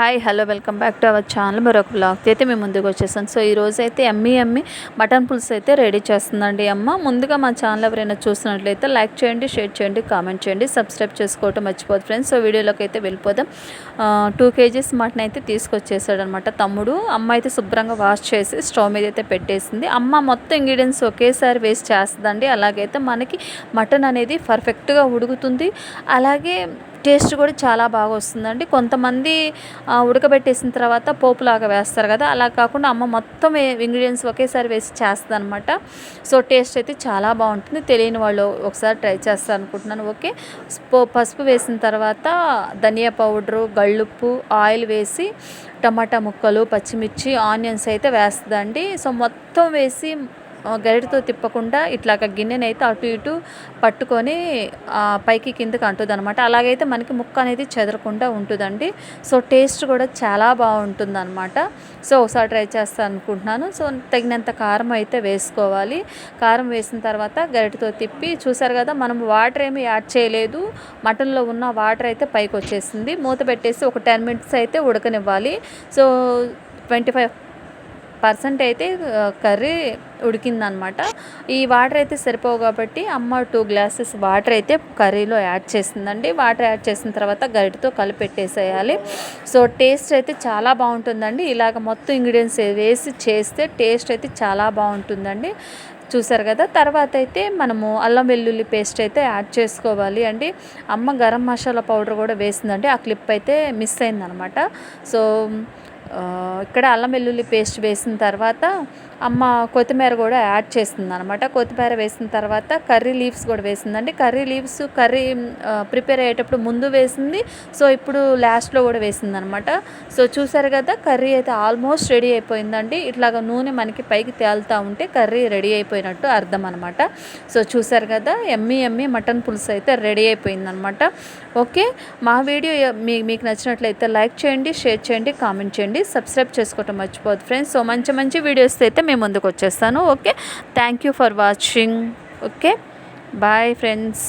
Hi hello welcome back to our channel. మరొక blog అయితే మేము ముందుకు వచ్చేసాను. సో ఈరోజు అయితే ఎమ్మి మటన్ పులుసు అయితే రెడీ చేస్తుందండి అమ్మ. ముందుగా మా ఛానల్ ఎవరైనా చూస్తున్నట్లయితే లైక్ చేయండి, షేర్ చేయండి, కామెంట్ చేయండి, సబ్స్క్రైబ్ చేసుకోవటం మర్చిపోదు ఫ్రెండ్స్. సో వీడియోలోకి అయితే వెళ్ళిపోదాం. 2 kgs మటన్ అయితే తీసుకొచ్చేసాడు అనమాట తమ్ముడు. అమ్మ అయితే శుభ్రంగా వాష్ చేసి స్టవ్ మీద అయితే పెట్టేసింది. అమ్మ మొత్తం ఇంగ్రీడియంట్స్ ఒకేసారి వేస్ట్ చేస్తుందండి. అలాగైతే మనకి మటన్ అనేది పర్ఫెక్ట్గా ఉడుకుతుంది. అలాగే టేస్ట్ కూడా చాలా బాగా వస్తుందండి. కొంతమంది ఉడకబెట్టేసిన తర్వాత పోపులాగా వేస్తారు కదా, అలా కాకుండా అమ్మ మొత్తం ఇంగ్రీడియంట్స్ ఒకేసారి వేసి చేస్తుంది అనమాట. సో టేస్ట్ అయితే చాలా బాగుంటుంది. తెలియని వాళ్ళు ఒకసారి ట్రై చేస్తారు అనుకుంటున్నాను. ఓకే, పసుపు వేసిన తర్వాత ధనియా పౌడరు, గళ్ళుప్పు, ఆయిల్ వేసి టమాటా ముక్కలు, పచ్చిమిర్చి, ఆనియన్స్ అయితే వేస్తుందండి. సో మొత్తం వేసి గరిటతో తిప్పకుండా ఇట్లాగ గిన్నెని అయితే అటు ఇటు పట్టుకొని పైకి కిందకి అంటుంది అనమాట. అలాగైతే మనకి ముక్క అనేది చెదరకుండా ఉంటుందండి. సో టేస్ట్ కూడా చాలా బాగుంటుంది అనమాట. సో ఒకసారి ట్రై చేస్తాను అనుకుంటున్నాను. సో తగినంత కారం అయితే వేసుకోవాలి. కారం వేసిన తర్వాత గరిటతో తిప్పి చూసారు కదా, మనం వాటర్ ఏమి యాడ్ చేయలేదు. మటన్లో ఉన్న వాటర్ అయితే పైకి వచ్చేసింది. మూత పెట్టేసి ఒక 10 minutes అయితే ఉడకనివ్వాలి. సో 25% అయితే కర్రీ ఉడికిందనమాట. ఈ వాటర్ అయితే సరిపోవు కాబట్టి అమ్మ 2 glasses వాటర్ అయితే కర్రీలో యాడ్ చేసిందండి. వాటర్ యాడ్ చేసిన తర్వాత గరిటతో కలిపెట్టేసేయాలి. సో టేస్ట్ అయితే చాలా బాగుంటుందండి. ఇలాగ మొత్తం ఇంగ్రీడియంట్స్ వేసి చేస్తే టేస్ట్ అయితే చాలా బాగుంటుందండి. చూసారు కదా. తర్వాత అయితే మనము అల్లం వెల్లుల్లి పేస్ట్ అయితే యాడ్ చేసుకోవాలి అండి. అమ్మ గరం మసాలా పౌడర్ కూడా వేసిందండి. ఆ క్లిప్ అయితే మిస్ అయిందనమాట. సో ఇక్కడ అల్లం వెల్లుల్లి పేస్ట్ వేసిన తర్వాత అమ్మ కొత్తిమీర కూడా యాడ్ చేస్తుంది అనమాట. కొత్తిమీర వేసిన తర్వాత కర్రీ లీవ్స్ కూడా వేసిందండి. కర్రీ లీవ్స్ ప్రిపేర్ అయ్యేటప్పుడు ముందు వేసింది. సో ఇప్పుడు లాస్ట్లో కూడా వేసింది అనమాట. సో చూసారు కదా, కర్రీ అయితే ఆల్మోస్ట్ రెడీ అయిపోయిందండి. ఇట్లాగ నూనె మనకి పైకి తేలుతూ ఉంటే కర్రీ రెడీ అయిపోయినట్టు అర్థం అనమాట. సో చూసారు కదా, ఎమ్మి మటన్ పులుసు అయితే రెడీ అయిపోయిందనమాట. ఓకే, మా వీడియో మీకు నచ్చినట్లయితే లైక్ చేయండి, షేర్ చేయండి, కామెంట్ చేయండి, సబ్స్క్రైబ్ చేసుకోవటం మర్చిపోదు ఫ్రెండ్స్. సో మంచి వీడియోస్ అయితే మేము ముందుకు వచ్చేస్తాను. Okay, thank you for watching. Okay, bye friends.